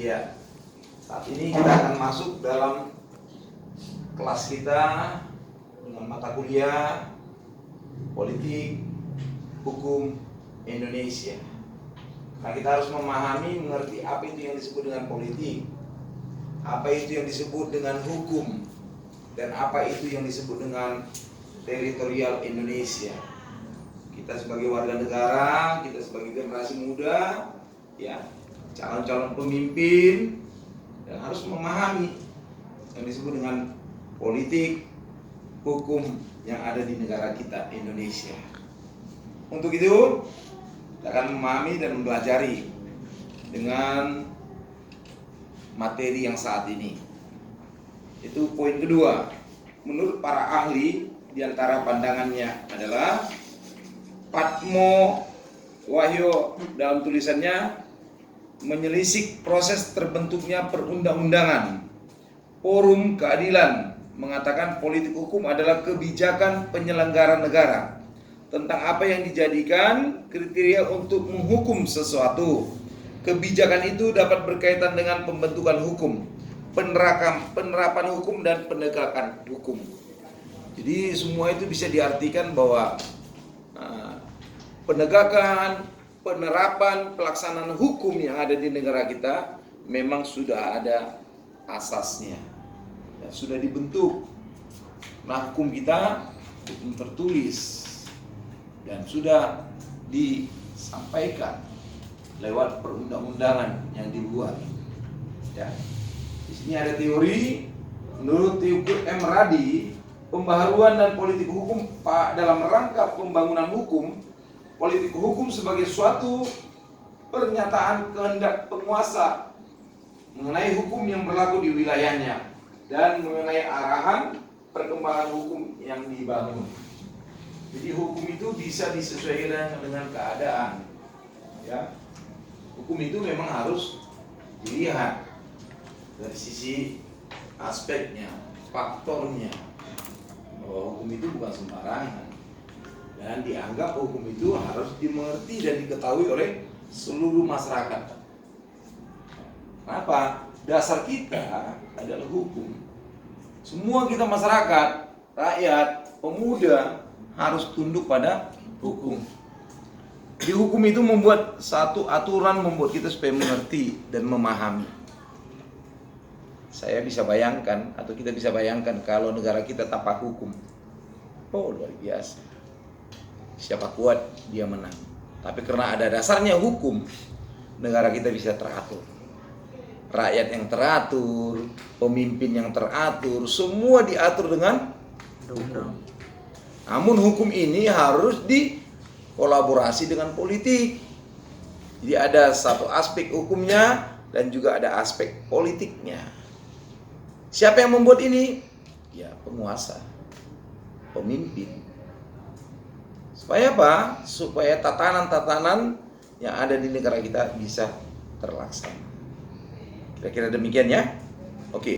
Ya, saat ini kita akan masuk dalam kelas kita dengan mata kuliah Politik Hukum Indonesia. Nah, kita harus memahami, mengerti apa itu yang disebut dengan politik, apa itu yang disebut dengan hukum, dan apa itu yang disebut dengan teritorial Indonesia. Kita sebagai warga negara, kita sebagai generasi muda, ya, calon-calon pemimpin, dan harus memahami yang disebut dengan politik hukum yang ada di negara kita Indonesia. Untuk itu kita akan memahami dan mempelajari dengan materi yang saat ini. Itu poin kedua. Menurut para ahli, di antara pandangannya adalah Patmo Wahyo dalam tulisannya menyelisik proses terbentuknya perundang-undangan. Forum Keadilan mengatakan politik hukum adalah kebijakan penyelenggara negara tentang apa yang dijadikan kriteria untuk menghukum sesuatu. Kebijakan itu dapat berkaitan dengan pembentukan hukum, penerapan hukum, dan penegakan hukum. Jadi semua itu bisa diartikan bahwa penegakan, penerapan, pelaksanaan hukum yang ada di negara kita memang sudah ada asasnya, ya, sudah dibentuk. Nah, hukum kita hukum tertulis dan sudah disampaikan lewat perundang-undangan yang dibuat. Ya. Di sini ada teori menurut Teguh M. Radi, pembaharuan dan politik hukum dalam rangka pembangunan hukum. Politik hukum sebagai suatu pernyataan kehendak penguasa mengenai hukum yang berlaku di wilayahnya dan mengenai arahan perkembangan hukum yang dibangun. Jadi hukum itu bisa disesuaikan dengan keadaan. Ya. Hukum itu memang harus dilihat dari sisi aspeknya, faktornya. Bahwa hukum itu bukan sembarangan. Dan dianggap hukum itu harus dimengerti dan diketahui oleh seluruh masyarakat. Kenapa? Dasar kita adalah hukum. Semua kita masyarakat, rakyat, pemuda harus tunduk pada hukum. Di hukum itu membuat satu aturan, membuat kita supaya mengerti dan memahami. Saya bisa bayangkan, atau kita bisa bayangkan kalau negara kita tanpa hukum. Oh, luar biasa. Siapa kuat, dia menang. Tapi karena ada dasarnya hukum, negara kita bisa teratur. Rakyat yang teratur, pemimpin yang teratur, semua diatur dengan hukum. Namun hukum ini harus dikolaborasi dengan politik. Jadi ada satu aspek hukumnya dan juga ada aspek politiknya. Siapa yang membuat ini? Ya, penguasa, pemimpin. Supaya apa? Supaya tatanan-tatanan yang ada di negara kita bisa terlaksana. Kira-kira demikian ya. Oke.